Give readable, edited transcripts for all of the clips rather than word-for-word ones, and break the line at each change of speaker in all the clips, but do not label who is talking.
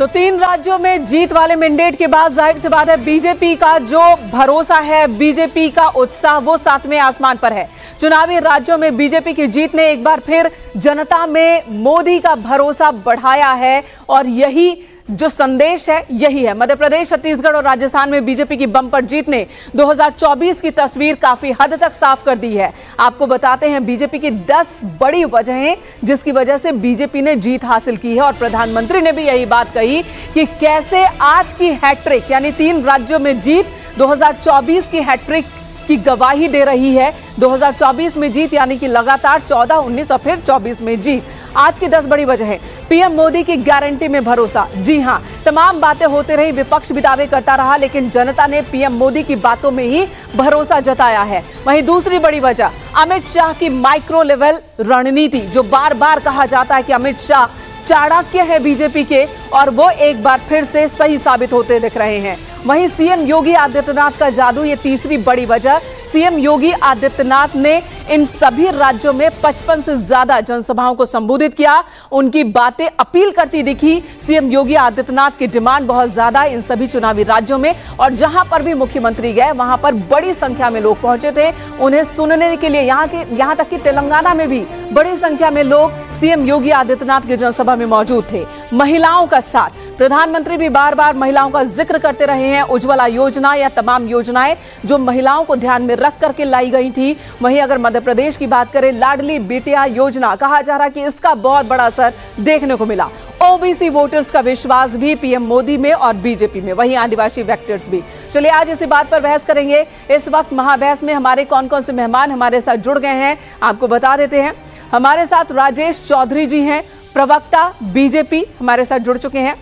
तो 3 राज्यों में जीत वाले मैंडेट के बाद जाहिर सी बात है बीजेपी का जो भरोसा है, बीजेपी का उत्साह वो 7वें आसमान पर है। चुनावी राज्यों में बीजेपी की जीत ने एक बार फिर जनता में मोदी का भरोसा बढ़ाया है और यही जो संदेश है यही है। मध्य प्रदेश, छत्तीसगढ़ और राजस्थान में बीजेपी की बम्पर जीत ने 2024 की तस्वीर काफी हद तक साफ कर दी है। आपको बताते हैं बीजेपी की 10 बड़ी वजहें जिसकी वजह से बीजेपी ने जीत हासिल की है और प्रधानमंत्री ने भी यही बात कही कि कैसे आज की हैट्रिक यानी 3 राज्यों में जीत 2024 की हैट्रिक की गवाही दे रही है। 2024 में जीत यानी कि लगातार 14, 19 और फिर 24 में जीत। आज की 10 बड़ी वजह है। पीएम मोदी की गारंटी में भरोसा। जी हां, तमाम बातें होते रही, विपक्ष भी दावे करता रहा, लेकिन जनता ने पीएम मोदी की बातों में ही भरोसा जताया है। वहीं दूसरी बड़ी वजह अमित शाह की माइक्रो लेवल रणनीति। जो बार बार कहा जाता है कि अमित शाह चाणक्य है बीजेपी के, और वो एक बार फिर से सही साबित होते दिख रहे हैं। वहीं सीएम योगी आदित्यनाथ का जादू, ये तीसरी बड़ी वजह। सीएम योगी आदित्यनाथ ने इन सभी राज्यों में 55 से ज्यादा जनसभाओं को संबोधित किया। उनकी बातें अपील करती दिखी। सीएम योगी आदित्यनाथ की डिमांड बहुत ज्यादा इन सभी चुनावी राज्यों में, और जहां पर भी मुख्यमंत्री गए वहां पर बड़ी संख्या में लोग पहुंचे थे उन्हें सुनने के लिए। यहां तक कि तेलंगाना में भी बड़ी संख्या में लोग सीएम योगी आदित्यनाथ की जनसभा में मौजूद थे। महिलाओं का साथ, प्रधानमंत्री भी बार बार महिलाओं का जिक्र करते रहे हैं। उज्ज्वला योजना या तमाम योजनाएं जो महिलाओं को ध्यान में रख करके लाई गई थी। वहीं अगर मध्य प्रदेश की बात करें, लाडली बेटिया योजना, कहा जा रहा कि इसका बहुत बड़ा असर देखने को मिला। ओबीसी वोटर्स का विश्वास भी पीएम मोदी में और बीजेपी में, वहीं आदिवासी वेक्टर्स भी। चलिए आज इसी बात पर बहस करेंगे। इस वक्त महाबहस में हमारे कौन कौन से मेहमान हमारे साथ जुड़ गए हैं आपको बता देते हैं। हमारे साथ राजेश चौधरी जी हैं, प्रवक्ता बीजेपी, हमारे साथ जुड़ चुके हैं।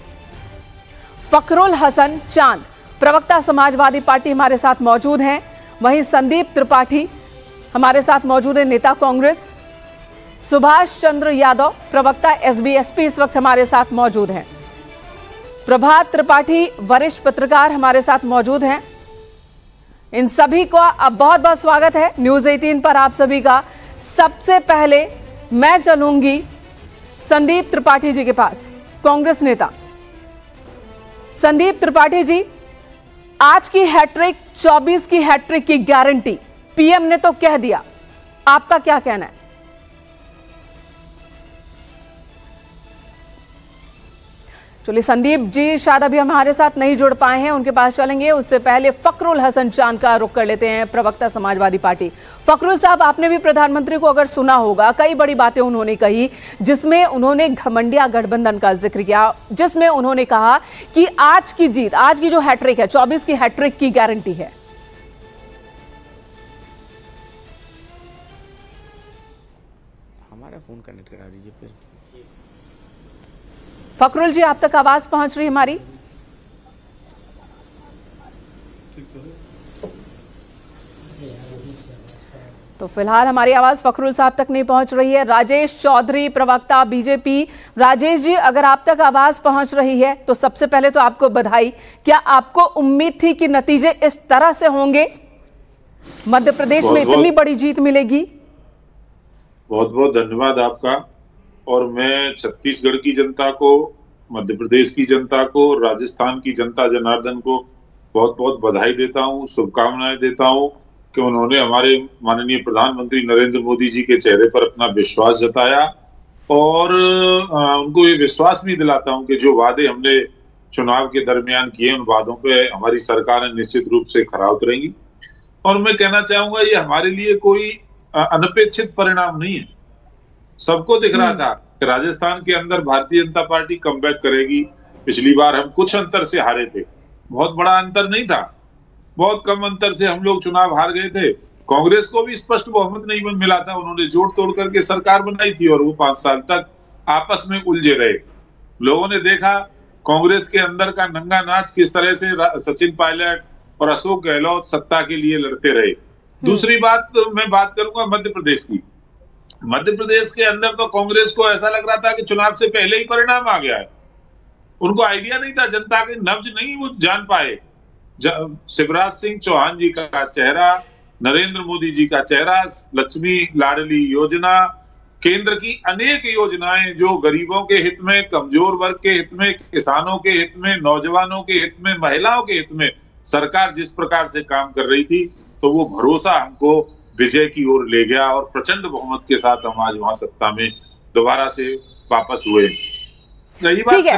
फखरुल हसन चांद, प्रवक्ता समाजवादी पार्टी, हमारे साथ मौजूद हैं। वहीं संदीप त्रिपाठी हमारे साथ मौजूद है, नेता कांग्रेस। सुभाष चंद्र यादव, प्रवक्ता एसबीएसपी, इस वक्त हमारे साथ मौजूद हैं। प्रभात त्रिपाठी, वरिष्ठ पत्रकार, हमारे साथ मौजूद हैं। इन सभी को अब बहुत बहुत स्वागत है न्यूज 18 पर आप सभी का। सबसे पहले मैं चलूंगी संदीप त्रिपाठी जी के पास, कांग्रेस नेता। संदीप त्रिपाठी जी, आज की हैट्रिक 24 की हैट्रिक की गारंटी पीएम ने तो कह दिया, आपका क्या कहना है? चलिए, संदीप जी शायद अभी हमारे साथ नहीं जुड़ पाए हैं, उनके पास चलेंगे। उससे पहले फखरुल हसन चांद का रुख कर लेते हैं, प्रवक्ता समाजवादी पार्टी। फखरुल साहब, आपने भी प्रधानमंत्री को अगर सुना होगा, कई बड़ी बातें उन्होंने कही, जिसमें उन्होंने घमंडिया गठबंधन का जिक्र किया, जिसमें उन्होंने कहा कि आज की जीत, आज की जो हैट्रिक है, 24 की हैट्रिक की गारंटी है।
हमारा फोन कनेक्ट करा दीजिए फिर।
फखरुल जी, आप तक आवाज पहुंच रही हमारी? तो फिलहाल हमारी आवाज फखरुल साहब तक नहीं पहुंच रही है। राजेश चौधरी, प्रवक्ता बीजेपी। राजेश जी, अगर आप तक आवाज पहुंच रही है तो सबसे पहले तो आपको बधाई। क्या आपको उम्मीद थी कि नतीजे इस तरह से होंगे, मध्य प्रदेश में इतनी बड़ी जीत मिलेगी?
बहुत बहुत धन्यवाद आपका। और मैं छत्तीसगढ़ की जनता को, मध्य प्रदेश की जनता को, राजस्थान की जनता जनार्दन को बहुत बहुत बधाई देता हूँ, शुभकामनाएं देता हूँ कि उन्होंने हमारे माननीय प्रधानमंत्री नरेंद्र मोदी जी के चेहरे पर अपना विश्वास जताया, और उनको ये विश्वास भी दिलाता हूँ कि जो वादे हमने चुनाव के दरमियान किए, उन वादों पे हमारी सरकार निश्चित रूप से खरा उतरेंगी। और मैं कहना चाहूंगा, ये हमारे लिए कोई अनपेक्षित परिणाम नहीं है। सबको दिख रहा था कि राजस्थान के अंदर भारतीय जनता पार्टी कमबैक करेगी। पिछली बार हम कुछ अंतर से हारे थे, बहुत बड़ा अंतर नहीं था, बहुत कम अंतर से हम लोग चुनाव हार गए थे। कांग्रेस को भी स्पष्ट बहुमत नहीं मिला था, उन्होंने जोड़ तोड़ करके सरकार बनाई थी और वो 5 साल तक आपस में उलझे रहे। लोगों ने देखा कांग्रेस के अंदर का नंगा नाच किस तरह से सचिन पायलट और अशोक गहलोत सत्ता के लिए लड़ते रहे। दूसरी बात, मैं बात करूंगा मध्य प्रदेश की। मध्य प्रदेश के अंदर तो कांग्रेस को ऐसा लग रहा था कि चुनाव से पहले ही परिणाम आ गया है। उनको आइडिया नहीं था, जनता के नब्ज नहीं वो जान पाए। शिवराज सिंह चौहान जी का चेहरा, नरेंद्र मोदी जी का चेहरा, लक्ष्मी लाडली योजना, केंद्र की अनेक योजनाएं जो गरीबों के हित में, कमजोर वर्ग के हित में, किसानों के हित में, नौजवानों के हित में, महिलाओं के हित में सरकार जिस प्रकार से काम कर रही थी, तो वो भरोसा हमको विजय की ओर ले गया और प्रचंड बहुमत के साथ हम आज वहां सत्ता में दोबारा से वापस हुए।
ठीक है,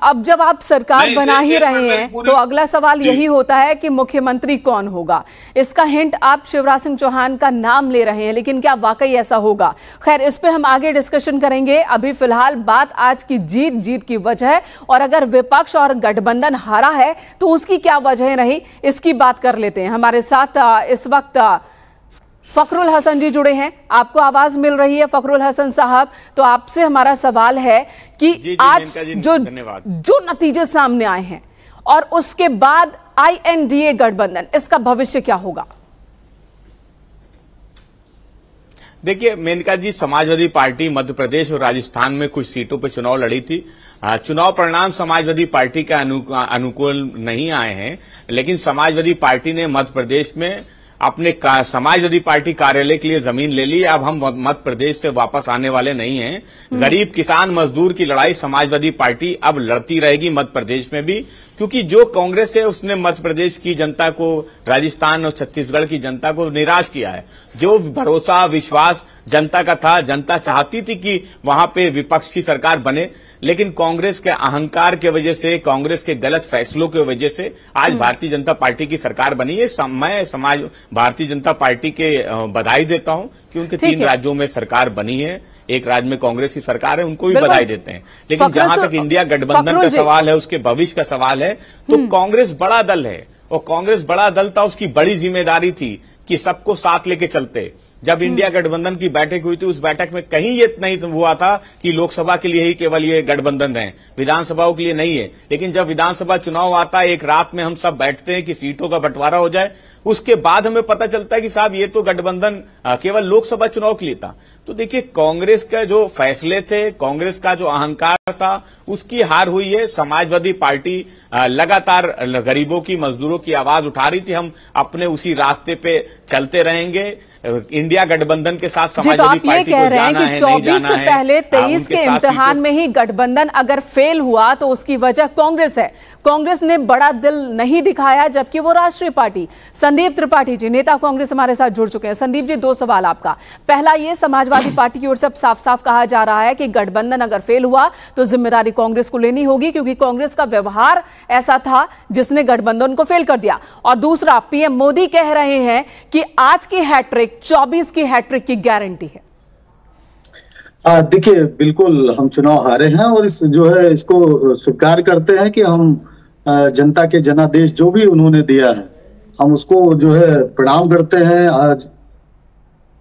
अब जब आप सरकार बना ही रहे हैं तो अगला सवाल यही होता है कि मुख्यमंत्री कौन होगा। इसका हिंट आप शिवराज सिंह चौहान का नाम ले रहे हैं, लेकिन क्या वाकई ऐसा होगा? खैर, इस पे हम आगे डिस्कशन करेंगे। अभी फिलहाल बात आज की जीत की वजह, और अगर विपक्ष और गठबंधन हारा है तो उसकी क्या वजह रही, इसकी बात कर लेते हैं। हमारे साथ इस वक्त फखरुल हसन जी जुड़े हैं। आपको आवाज मिल रही है फखरुल हसन साहब? तो आपसे हमारा सवाल है कि आज जो नतीजे सामने आए हैं और उसके बाद INDA गठबंधन, इसका भविष्य क्या होगा?
देखिए मेनका जी, समाजवादी पार्टी मध्य प्रदेश और राजस्थान में कुछ सीटों पर चुनाव लड़ी थी। चुनाव परिणाम समाजवादी पार्टी के अनुकूल नहीं आए हैं, लेकिन समाजवादी पार्टी ने मध्य प्रदेश में अपने समाजवादी पार्टी कार्यालय के लिए जमीन ले ली। अब हम मध्य प्रदेश से वापस आने वाले नहीं हैं। गरीब किसान मजदूर की लड़ाई समाजवादी पार्टी अब लड़ती रहेगी मध्य प्रदेश में भी, क्योंकि जो कांग्रेस है उसने मध्य प्रदेश की जनता को, राजस्थान और छत्तीसगढ़ की जनता को निराश किया है। जो भरोसा विश्वास जनता का था, जनता चाहती थी कि वहां पे विपक्ष की सरकार बने, लेकिन कांग्रेस के अहंकार के वजह से, कांग्रेस के गलत फैसलों की वजह से आज भारतीय जनता पार्टी की सरकार बनी है। मैं भारतीय जनता पार्टी के बधाई देता हूं कि उनके 3 राज्यों में सरकार बनी है। एक राज्य में कांग्रेस की सरकार है, उनको भी बधाई देते हैं। लेकिन जहां तक इंडिया गठबंधन का सवाल है, उसके भविष्य का सवाल है, तो कांग्रेस बड़ा दल है, और कांग्रेस बड़ा दल था, उसकी बड़ी जिम्मेदारी थी कि सबको साथ लेके चलते। जब इंडिया गठबंधन की बैठक हुई थी, उस बैठक में कहीं ये नहीं हुआ था कि लोकसभा के लिए ही केवल ये गठबंधन है, विधानसभाओं के लिए नहीं है। लेकिन जब विधानसभा चुनाव आता है, एक रात में हम सब बैठते हैं कि सीटों का बंटवारा हो जाए, उसके बाद हमें पता चलता है कि साहब ये तो गठबंधन केवल लोकसभा चुनाव के लिए था। तो देखिए, कांग्रेस का जो फैसले थे, कांग्रेस का जो अहंकार था, उसकी हार हुई है। समाजवादी पार्टी लगातार गरीबों की, मजदूरों की आवाज उठा रही थी। हम अपने उसी रास्ते पे चलते रहेंगे। इंडिया गठबंधन के साथ समाजवादी पार्टी को जाना है,
24 से पहले 23 के इम्तिहान में ही गठबंधन अगर फेल हुआ तो उसकी वजह कांग्रेस है। कांग्रेस ने बड़ा दिल नहीं दिखाया, जबकि वो राष्ट्रीय पार्टी। संदीप त्रिपाठी जी, नेता कांग्रेस, हमारे साथ जुड़ चुके हैं। संदीप जी, 2 सवाल आपका। पहला, ये समाजवादी पार्टी की ओर से साफ साफ कहा जा रहा है कि गठबंधन अगर फेल हुआ तो जिम्मेदारी कांग्रेस को लेनी होगी, क्योंकि कांग्रेस का व्यवहार ऐसा था जिसने गठबंधन को फेल कर दिया। और दूसरा, पीएम मोदी कह रहे हैं कि आज की हैट्रिक 24 की हैट्रिक की गारंटी है।
देखिए, बिल्कुल हम चुनाव हारे हैं और इस जो है इसको स्वीकार करते हैं कि हम जनता के जनादेश जो भी उन्होंने दिया है, हम उसको जो है प्रणाम करते हैं। आज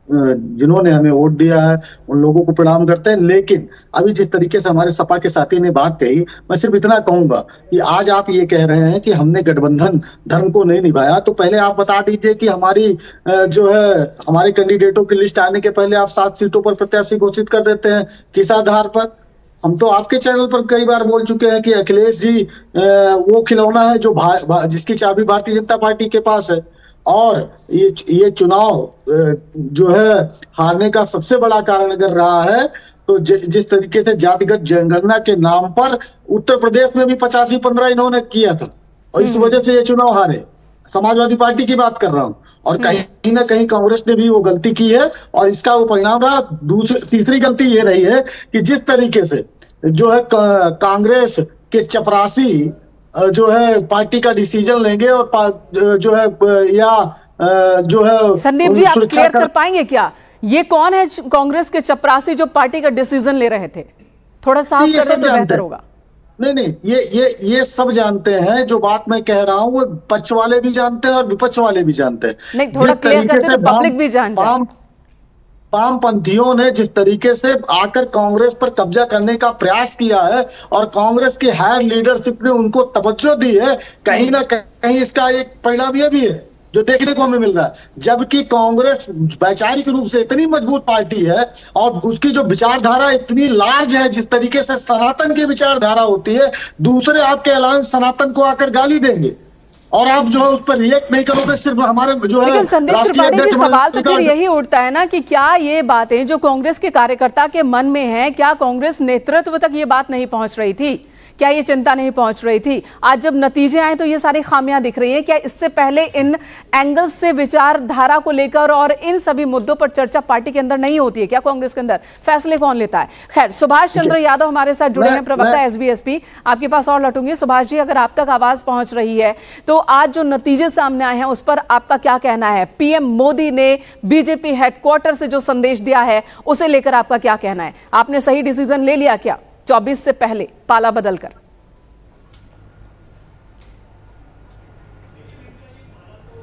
जिन्होंने हमें वोट दिया है उन लोगों को प्रणाम करते हैं। लेकिन अभी जिस तरीके से हमारे सपा के साथी ने बात कही, मैं सिर्फ इतना कहूंगा कि आज आप ये कह रहे हैं कि हमने गठबंधन धर्म को नहीं निभाया, तो पहले आप बता दीजिए कि हमारी जो है हमारे कैंडिडेटों की लिस्ट आने के पहले आप 7 सीटों पर प्रत्याशी घोषित कर देते हैं। किस आधार पर? हम तो आपके चैनल पर कई बार बोल चुके हैं कि अखिलेश जी वो खिलौना है जो जिसकी चाबी भारतीय जनता पार्टी के पास है। और ये चुनाव जो है हारने का सबसे बड़ा कारण अगर रहा है तो जिस तरीके से जातिगत जनगणना के नाम पर उत्तर प्रदेश में भी 85-15 इन्होंने किया था, और इस वजह से ये चुनाव हारे। समाजवादी पार्टी की बात कर रहा हूं। और कहीं ना कहीं कांग्रेस ने भी वो गलती की है और इसका वो परिणाम रहा। तीसरी गलती ये रही है कि जिस तरीके से जो है कांग्रेस के चपरासी जो है पार्टी का डिसीजन लेंगे और जो है या जो है।
संदीप जी, आप क्लियर कर पाएंगे क्या, ये कौन है कांग्रेस के चपरासी जो पार्टी का डिसीजन ले रहे थे? थोड़ा साफ कर दें तो बेहतर होगा।
नहीं, ये सब जानते हैं। जो बात मैं कह रहा हूं वो पक्ष वाले भी जानते हैं और विपक्ष वाले भी जानते हैं।
नहीं, थोड़ा क्लियर कर दें तो पब्लिक भी जान जाए।
वामपंथियों ने जिस तरीके से आकर कांग्रेस पर कब्जा करने का प्रयास किया है और कांग्रेस की हायर लीडरशिप ने उनको तवज्जो दी है, कहीं ना कहीं इसका एक परिणाम यह भी है जो देखने को हमें मिल रहा है। जबकि कांग्रेस वैचारिक रूप से इतनी मजबूत पार्टी है और उसकी जो विचारधारा इतनी लार्ज है, जिस तरीके से सनातन की विचारधारा होती है, दूसरे आपके अलायंस सनातन को आकर गाली देंगे। और आप जो है उस पर रिएक्ट नहीं करोगे, सिर्फ हमारे जो है।
लेकिन संदीप त्रिपाठी जी, सवाल तो फिर यही उठता है ना कि क्या ये बातें जो कांग्रेस के कार्यकर्ता के मन में है, क्या कांग्रेस नेतृत्व तक ये बात नहीं पहुंच रही थी? क्या ये चिंता नहीं पहुंच रही थी? आज जब नतीजे आए तो ये सारी खामियां दिख रही हैं। क्या इससे पहले इन एंगल्स से विचारधारा को लेकर और इन सभी मुद्दों पर चर्चा पार्टी के अंदर नहीं होती है? क्या कांग्रेस के अंदर फैसले कौन लेता है? खैर, सुभाष चंद्र यादव हमारे साथ जुड़े हैं, प्रवक्ता एसबीएसपी। आपके पास और लौटूंगी। सुभाष जी, अगर आप तक आवाज पहुंच रही है तो आज जो नतीजे सामने आए हैं उस पर आपका क्या कहना है? पीएम मोदी ने बीजेपी हेडक्वार्टर से जो संदेश दिया है उसे लेकर आपका क्या कहना है? आपने सही डिसीजन ले लिया क्या 24 से पहले पाला बदलकर?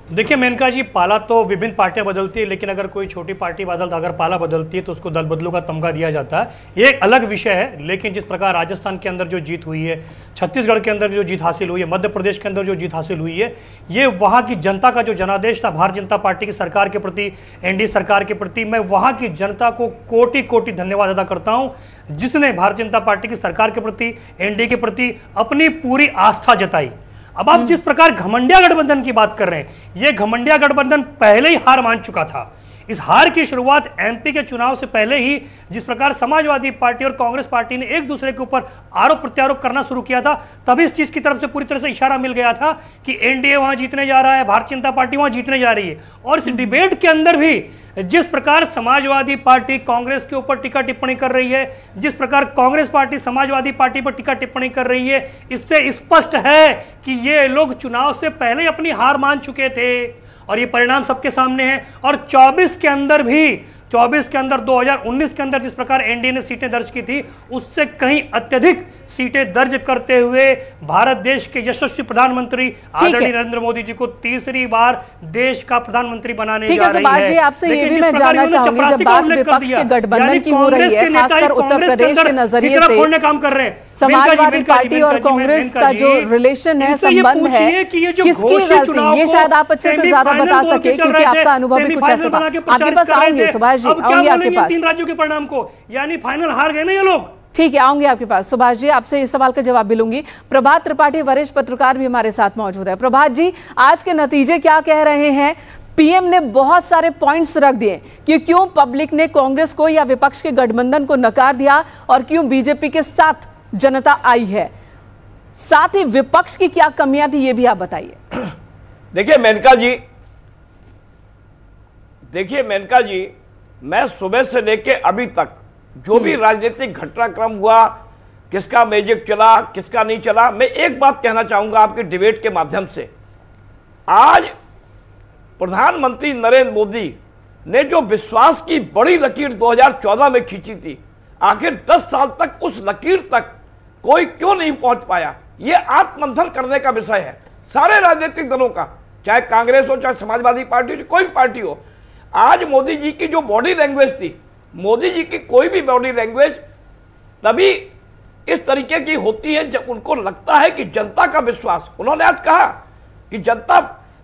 देखिए मेनका जी, पाला तो विभिन्न पार्टियां बदलती है, लेकिन अगर कोई छोटी पार्टी अगर पाला बदलती है तो उसको दल बदलू का तमगा दिया जाता है। ये एक अलग विषय है। लेकिन जिस प्रकार राजस्थान के अंदर जो जीत हुई है, छत्तीसगढ़ के अंदर जो जीत हासिल हुई है, मध्य प्रदेश के अंदर जो जीत हासिल हुई है, ये वहां की जनता का जो जनादेश था भारतीय जनता पार्टी की सरकार के प्रति, एनडीए सरकार के प्रति, मैं वहां की जनता को कोटि कोटि धन्यवाद अदा करता हूं, जिसने भारतीय जनता पार्टी की सरकार के प्रति, एनडीए के प्रति अपनी पूरी आस्था जताई। अब आप जिस प्रकार घमंडिया गठबंधन की बात कर रहे हैं, यह घमंडिया गठबंधन पहले ही हार मान चुका था। इस हार की शुरुआत एमपी के चुनाव से पहले ही जिस प्रकार समाजवादी पार्टी और कांग्रेस पार्टी ने एक दूसरे के ऊपर आरोप प्रत्यारोप करना शुरू किया था, तभी इस चीज की तरफ से पूरी तरह से इशारा मिल गया था कि एनडीए वहां जीतने जा रहा है, भारतीय जनता पार्टी वहां जीतने जा रही है। और इस डिबेट के अंदर भी जिस प्रकार समाजवादी पार्टी कांग्रेस के ऊपर टीका टिप्पणी कर रही है, जिस प्रकार कांग्रेस पार्टी समाजवादी पार्टी पर टीका टिप्पणी कर रही है, इससे स्पष्ट है कि ये लोग चुनाव से पहले ही अपनी हार मान चुके थे और ये परिणाम सबके सामने है। और 24 के अंदर 2019 के अंदर जिस प्रकार एनडीए ने सीटें दर्ज की थी, उससे कहीं अत्यधिक सीटें दर्ज करते हुए भारत देश के यशस्वी प्रधानमंत्री आदरणीय नरेंद्र मोदी जी को तीसरी बार देश का प्रधानमंत्री बनाने जा रही है।
सुभाष जी, आपसे ये भी मैं जानना चाहूंगी, जब बात विपक्ष के गठबंधन की हो रही है, खासकर उत्तर प्रदेश के नजरिए से
काम कर रहे हैं,
समाजवादी पार्टी और कांग्रेस का जो रिलेशन है, संबंध है, किसकी गलती? ये शायद आप अच्छे से ज्यादा बता सके क्योंकि आपका अनुभव भी कुछ ऐसा था। आपके पास आऊंगे सुभाष जी, आऊंगे आपके पास।
3 राज्यों के परिणाम को, यानी फाइनल हार गए ना ये लोग।
ठीक है, आऊंगी आपके पास। सुभाष जी, आपसे इस सवाल का जवाब भी लूंगी। प्रभात त्रिपाठी वरिष्ठ पत्रकार भी हमारे साथ मौजूद है। प्रभात जी, आज के नतीजे क्या कह रहे हैं? पीएम ने बहुत सारे पॉइंट्स रख दिए कि क्यों पब्लिक ने कांग्रेस को या विपक्ष के गठबंधन को नकार दिया और क्यों बीजेपी के साथ जनता आई है। साथ ही विपक्ष की क्या कमियां थी, ये भी आप बताइए।
देखिए मेनका जी, मैं सुबह से लेके अभी तक जो भी राजनीतिक घटनाक्रम हुआ, किसका मैजिक चला, किसका नहीं चला, मैं एक बात कहना चाहूंगा आपके डिबेट के माध्यम से। आज प्रधानमंत्री नरेंद्र मोदी ने जो विश्वास की बड़ी लकीर 2014 में खींची थी, आखिर 10 साल तक उस लकीर तक कोई क्यों नहीं पहुंच पाया? यह आत्ममंथन करने का विषय है सारे राजनीतिक दलों का, चाहे कांग्रेस हो, चाहे समाजवादी पार्टी हो, कोई भी पार्टी हो। आज मोदी जी की जो बॉडी लैंग्वेज थी, मोदी जी की कोई भी बॉडी लैंग्वेज तभी इस तरीके की होती है जब उनको लगता है कि जनता का विश्वास, उन्होंने आज कहा कि जनता,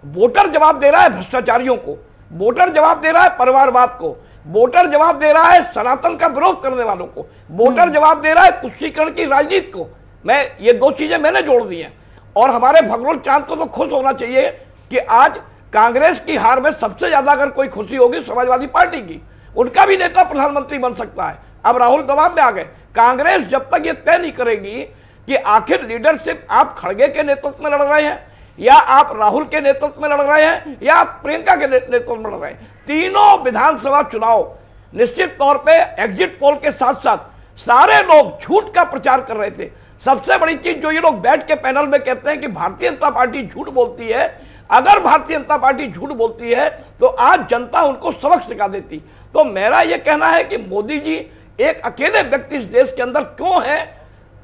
वोटर जवाब दे रहा है भ्रष्टाचारियों को, वोटर जवाब दे रहा है परिवारवाद को, वोटर जवाब दे रहा है सनातन का विरोध करने वालों को, वोटर जवाब दे रहा है तुष्टीकरण की राजनीति को। मैं ये 2 चीजें मैंने जोड़ दी हैं। और हमारे भगरोल चांद को तो खुश होना चाहिए कि आज कांग्रेस की हार में सबसे ज्यादा अगर कोई खुशी होगी समाजवादी पार्टी की, उनका भी नेता प्रधानमंत्री बन सकता है। अब राहुल दबाव में आ गए। कांग्रेस जब तक ये तय नहीं करेगी कि आखिर लीडरशिप आप खड़गे के नेतृत्व में लड़ रहे हैं या आप राहुल के नेतृत्व में लड़ रहे हैं या आप प्रियंका के नेतृत्व में लड़ रहे हैं, तीनों विधानसभा चुनाव निश्चित तौर पे एग्जिट पोल के साथ साथ सारे लोग झूठ का प्रचार कर रहे थे। सबसे बड़ी चीज जो ये लोग बैठ के पैनल में कहते हैं कि भारतीय जनता पार्टी झूठ बोलती है, अगर भारतीय जनता पार्टी झूठ बोलती है तो आज जनता उनको सबक सिखा देती। तो मेरा यह कहना है कि मोदी जी एक अकेले व्यक्ति इस देश के अंदर क्यों है,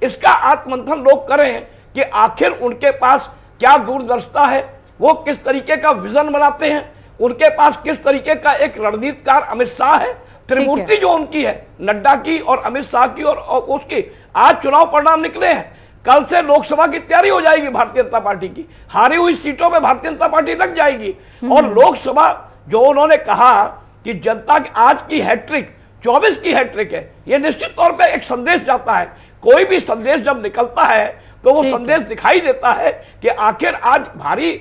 इसका आत्ममंथन लोग करें कि आखिर उनके पास क्या दूरदर्शिता है, वो किस तरीके का विजन बनाते हैं, उनके पास किस तरीके का एक रणनीतिकार अमित शाह है, त्रिमूर्ति जो उनकी है, नड्डा की और अमित शाह की और उसकी। आज चुनाव परिणाम निकले हैं, कल से लोकसभा की तैयारी हो जाएगी भारतीय जनता पार्टी की, हारी हुई सीटों में भारतीय जनता पार्टी लग जाएगी। और लोकसभा जो उन्होंने कहा कि जनता की आज की हैट्रिक 24 की हैट्रिक है, यह निश्चित तौर पे एक संदेश जाता है। कोई भी संदेश जब निकलता है तो वो संदेश दिखाई देता है कि आखिर आज भारी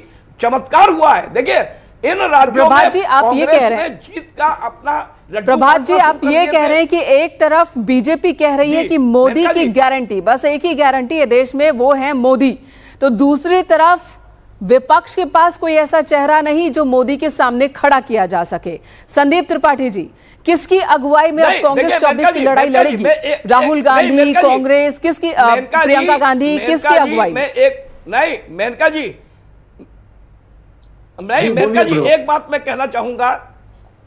चमत्कार हुआ है। देखिए इन राज्यों में
जी आप ये कह रहे हैं
जीत का अपना
प्रभात जी आप ये कह रहे हैं कि एक तरफ बीजेपी कह रही है कि मोदी की गारंटी, बस एक ही गारंटी है देश में, वो है मोदी, तो दूसरी तरफ विपक्ष के पास कोई ऐसा चेहरा नहीं जो मोदी के सामने खड़ा किया जा सके। संदीप त्रिपाठी जी, किसकी अगुवाई में अब कांग्रेस 24 की लड़ाई लड़ेगी? राहुल गांधी कांग्रेस, किसकी प्रियंका गांधी, किसकी अगुवाई में?
नहीं मेनका जी, नहीं मेनका जी, एक बात मैं कहना चाहूंगा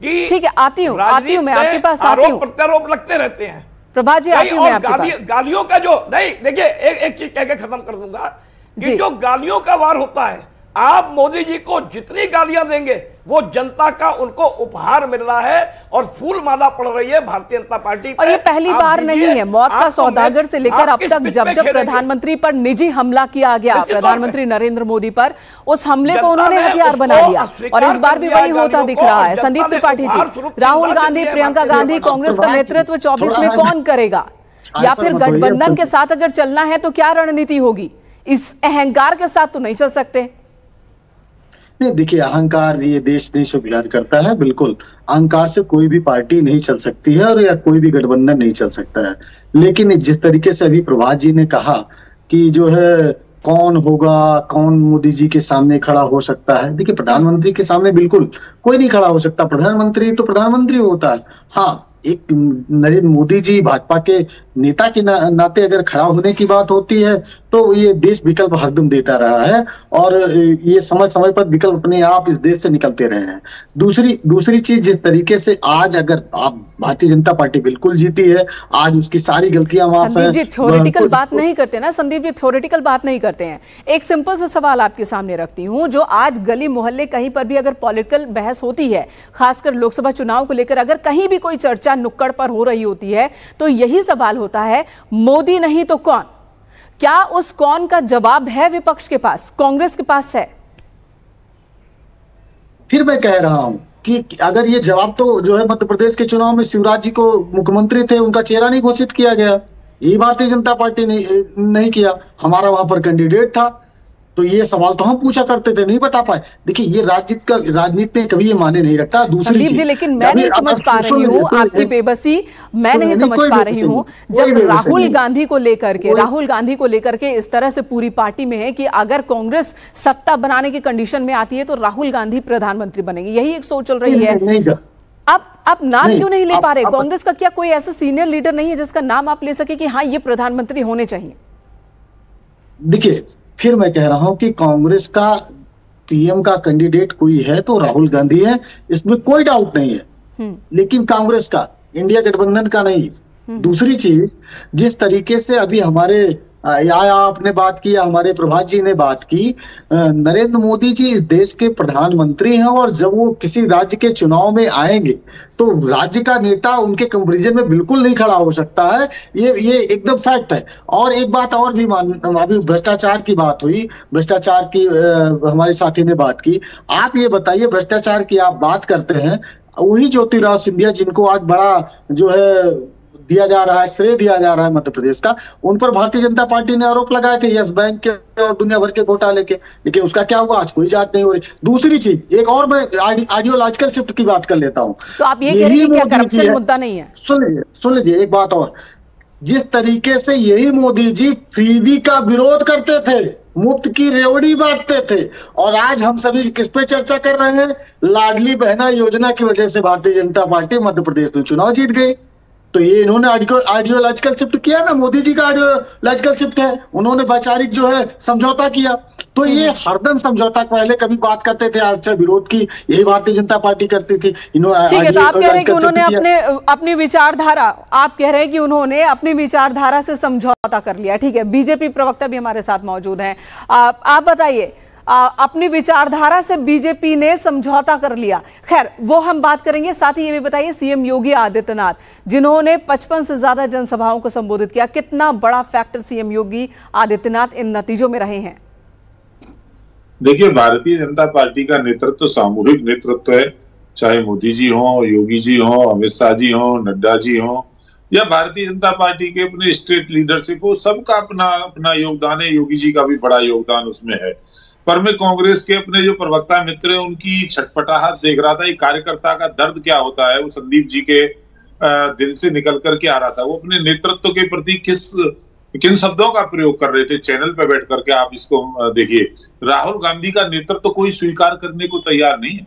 कि
ठीक है, आती हूं मैं आपके पास, आती हूं।
प्रत्यारोप लगते रहते हैं
प्रभात जी, आती हूं मैं आपके पास।
गालियों का जो नहीं, देखिए एक चीज कह के खत्म कर दूंगा कि जो गालियों का वार होता है, आप मोदी जी को जितनी गालियां देंगे वो जनता का उनको उपहार मिल रहा है और फूल माला पड़ रही है भारतीय जनता पार्टी।
और ये पहली बार नहीं है, मौत का सौदागर से लेकर अब तक जब जब प्रधानमंत्री पर निजी हमला किया गया, प्रधानमंत्री नरेंद्र मोदी पर, उस हमले को उन्होंने हथियार बना लिया और इस बार भी वही होता दिख रहा है। संदीप त्रिपाठी जी, राहुल गांधी प्रियंका गांधी कांग्रेस का नेतृत्व 24 में कौन करेगा, या फिर गठबंधन के साथ अगर चलना है तो क्या रणनीति होगी? इस अहंकार के साथ तो नहीं चल सकते।
नहीं देखिए, अहंकार ये देश नहीं स्वीकार करता है, बिल्कुल अहंकार से कोई भी पार्टी नहीं चल सकती है और या कोई भी गठबंधन नहीं चल सकता है। लेकिन जिस तरीके से अभी प्रभात जी ने कहा कि जो है कौन होगा, कौन मोदी जी के सामने खड़ा हो सकता है, देखिए प्रधानमंत्री के सामने बिल्कुल कोई नहीं खड़ा हो सकता। प्रधानमंत्री तो प्रधानमंत्री होता है। हाँ, एक नरेंद्र मोदी जी भाजपा के नेता के नाते अगर खड़ा होने की बात होती है तो ये देश विकल्प हरदम देता रहा है और ये समय समय पर विकल्प अपने आप इस देश से निकलते रहे हैं। दूसरी चीज, जिस तरीके से आज अगर आप भारतीय जनता पार्टी बिल्कुल जीती है, आज उसकी सारी गलतियां माफ है।
संदीप जी थ्योरेटिकल बात नहीं करते ना, संदीप जी थ्योरेटिकल बात नहीं करते हैं। एक सिंपल सा सवाल आपके सामने रखती हूं, जो आज गली मोहल्ले कहीं पर भी अगर पॉलिटिकल बहस होती है, खासकर लोकसभा चुनाव को लेकर अगर कहीं भी कोई चर्चा नुक्कड़ पर हो रही होती है, तो यही सवाल होता है, मोदी नहीं तो कौन? क्या उस कौन का जवाब है विपक्ष के पास, कांग्रेस के पास है?
फिर मैं कह रहा हूं कि अगर ये जवाब तो जो है मध्य प्रदेश के चुनाव में शिवराज जी को मुख्यमंत्री थे, उनका चेहरा नहीं घोषित किया गया, ये भारतीय जनता पार्टी ने नहीं किया, हमारा वहां पर कैंडिडेट था, तो ये सवाल तो हम पूछा करते थे, नहीं बता पाए। देखिए ये राजनीति में कभी ये माने नहीं रखता। दूसरी चीज,
लेकिन मैं नहीं समझ पा रही हूँ आपकी बेबसी, मैं नहीं समझ पा रही हूँ जब राहुल गांधी को लेकर के इस तरह से पूरी पार्टी में है कि अगर कांग्रेस सत्ता बनाने की कंडीशन में आती है तो राहुल गांधी प्रधानमंत्री बनेंगे, यही एक सोच चल रही है। आप नाम क्यों नहीं ले पा रहे? कांग्रेस का क्या कोई ऐसा सीनियर लीडर नहीं है जिसका नाम आप ले सके कि हाँ ये प्रधानमंत्री होने चाहिए?
देखिए फिर मैं कह रहा हूं कि कांग्रेस का पीएम का कैंडिडेट कोई है तो राहुल गांधी है, इसमें कोई डाउट नहीं है, लेकिन कांग्रेस का, इंडिया गठबंधन का नहीं। दूसरी चीज, जिस तरीके से अभी हमारे आपने बात की, हमारे प्रभात जी ने बात की, नरेंद्र मोदी जी इस देश के प्रधानमंत्री हैं और जब वो किसी राज्य के चुनाव में आएंगे तो राज्य का नेता उनके कंपैरिजन में बिल्कुल नहीं खड़ा हो सकता है, ये एकदम फैक्ट है। और एक बात और भी अभी भ्रष्टाचार की बात हुई, भ्रष्टाचार की हमारे साथी ने बात की। आप ये बताइए, भ्रष्टाचार की आप बात करते हैं, वही ज्योतिरादित्य सिंधिया जिनको आज बड़ा जो है दिया जा रहा है, श्रेय दिया जा रहा है मध्य प्रदेश का, उन पर भारतीय जनता पार्टी ने आरोप लगाए थे यस बैंक के और दुनिया भर के घोटाले के, लेकिन उसका क्या हुआ? आज कोई जांच नहीं हो रही। दूसरी चीज, एक और मैं आइडियोलॉजिकल शिफ्ट की बात कर लेता हूं।
तो आप ये कह रहे हैं कि करप्शन मुद्दा नहीं है?
सुन लीजिए एक बात और, जिस तरीके से यही मोदी जी फ्रीबी का विरोध करते थे, मुफ्त की रेवड़ी बांटते थे, और आज हम सभी किस पे चर्चा कर रहे हैं? लाडली बहना योजना की वजह से भारतीय जनता पार्टी मध्य प्रदेश में चुनाव जीत गई। तो ये इन्होंने आइडियोलॉजिकल शिफ्ट किया ना, मोदी जी का आइडियोलॉजिकल शिफ्ट है, उन्होंने वैचारिक जो है समझौता किया। तो ये हरदम समझौता, पहले कभी बात करते थे अच्छा विरोध की, यही भारतीय जनता पार्टी करती थी।
ठीक है, तो आप कह रहे हैं कि उन्होंने अपनी विचारधारा, आप कह रहे हैं कि उन्होंने अपनी विचारधारा से समझौता कर लिया। ठीक है, बीजेपी प्रवक्ता भी हमारे साथ मौजूद हैं, आप बताइए, अपनी विचारधारा से बीजेपी ने समझौता कर लिया। खैर वो हम बात करेंगे, साथ ही ये भी बताइए सीएम योगी आदित्यनाथ जिन्होंने 55 से ज्यादा जनसभाओं को संबोधित किया, कितना बड़ा फैक्टर सीएम योगी आदित्यनाथ इन नतीजों में रहे हैं?
देखिए, भारतीय जनता पार्टी का नेतृत्व सामूहिक नेतृत्व है, चाहे मोदी जी हो, योगी जी हो, अमित शाह जी हो, नड्डा जी हो, या भारतीय जनता पार्टी के अपने स्टेट लीडरशिप हो, सबका अपना अपना योगदान है। योगी जी का भी बड़ा योगदान उसमें है। पर मैं कांग्रेस के अपने जो प्रवक्ता मित्र है उनकी छटपटाहट देख रहा था। एक कार्यकर्ता का दर्द क्या होता है वो संदीप जी के दिल से निकल करके आ रहा था। वो अपने नेतृत्व के प्रति किन शब्दों का प्रयोग कर रहे थे चैनल पे बैठ करके, आप इसको देखिए। राहुल गांधी का नेतृत्व कोई स्वीकार करने को तैयार नहीं है।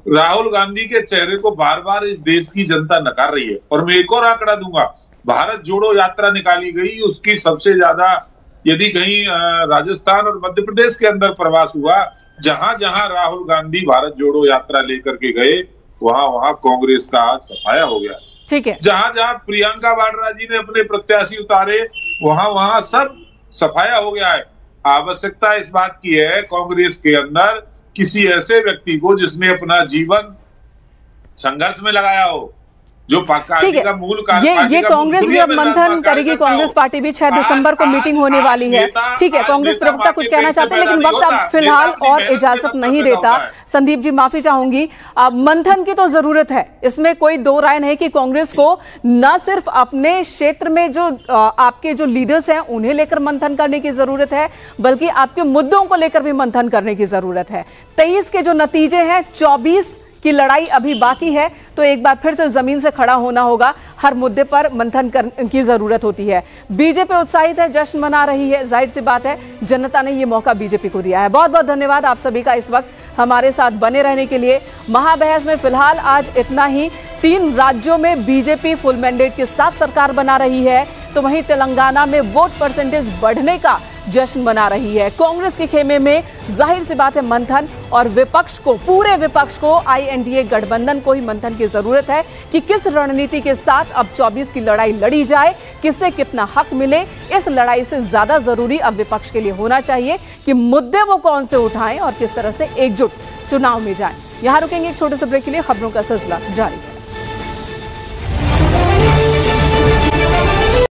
राहुल गांधी के चेहरे को बार बार इस देश की जनता नकार रही है। और मैं एक और आंकड़ा दूंगा, भारत जोड़ो यात्रा निकाली गई, उसकी सबसे ज्यादा यदि कहीं राजस्थान और मध्य प्रदेश के अंदर प्रवास हुआ, जहां जहां राहुल गांधी भारत जोड़ो यात्रा लेकर के गए वहां वहां कांग्रेस का आज सफाया हो गया।
ठीक है,
जहां जहां प्रियंका वाड्रा जी ने अपने प्रत्याशी उतारे वहां वहां सब सफाया हो गया है। आवश्यकता इस बात की है कांग्रेस के अंदर किसी ऐसे व्यक्ति को जिसने अपना जीवन संघर्ष में लगाया हो, जो पार्टी का मूल
ये कांग्रेस भी अब मंथन करेगी। कांग्रेस पार्टी भी 6 दिसंबर को मीटिंग होने वाली है। ठीक है, कांग्रेस प्रवक्ता कुछ कहना चाहते हैं लेकिन वक्त अब फिलहाल और इजाजत नहीं देता। संदीप जी माफी चाहूंगी, मंथन की तो जरूरत है, इसमें कोई दो राय नहीं कि कांग्रेस को न सिर्फ अपने क्षेत्र में जो आपके जो लीडर्स हैं उन्हें लेकर मंथन करने की जरूरत है, बल्कि आपके मुद्दों को लेकर भी मंथन करने की जरूरत है। 23 के जो नतीजे हैं, 24 की लड़ाई अभी बाकी है, तो एक बार फिर से जमीन से खड़ा होना होगा। हर मुद्दे पर मंथन की जरूरत होती है। बीजेपी उत्साहित है, जश्न मना रही है, जाहिर सी बात है जनता ने यह मौका बीजेपी को दिया है। बहुत बहुत धन्यवाद आप सभी का इस वक्त हमारे साथ बने रहने के लिए। महाबहस में फिलहाल आज इतना ही। 3 राज्यों में बीजेपी फुल मैंडेट के साथ सरकार बना रही है, तो वहीं तेलंगाना में वोट परसेंटेज बढ़ने का जश्न मना रही है। कांग्रेस के खेमे में जाहिर सी बात है मंथन, और विपक्ष को, पूरे विपक्ष को, INDA गठबंधन को ही मंथन की जरूरत है कि किस रणनीति के साथ अब 24 की लड़ाई लड़ी जाए, किससे कितना हक मिले। इस लड़ाई से ज्यादा जरूरी अब विपक्ष के लिए होना चाहिए कि मुद्दे वो कौन से उठाएं और किस तरह से एकजुट चुनाव में जाएं। यहां रुकेंगे एक छोटे से ब्रेक के लिए, खबरों का सिलसिला जारी है।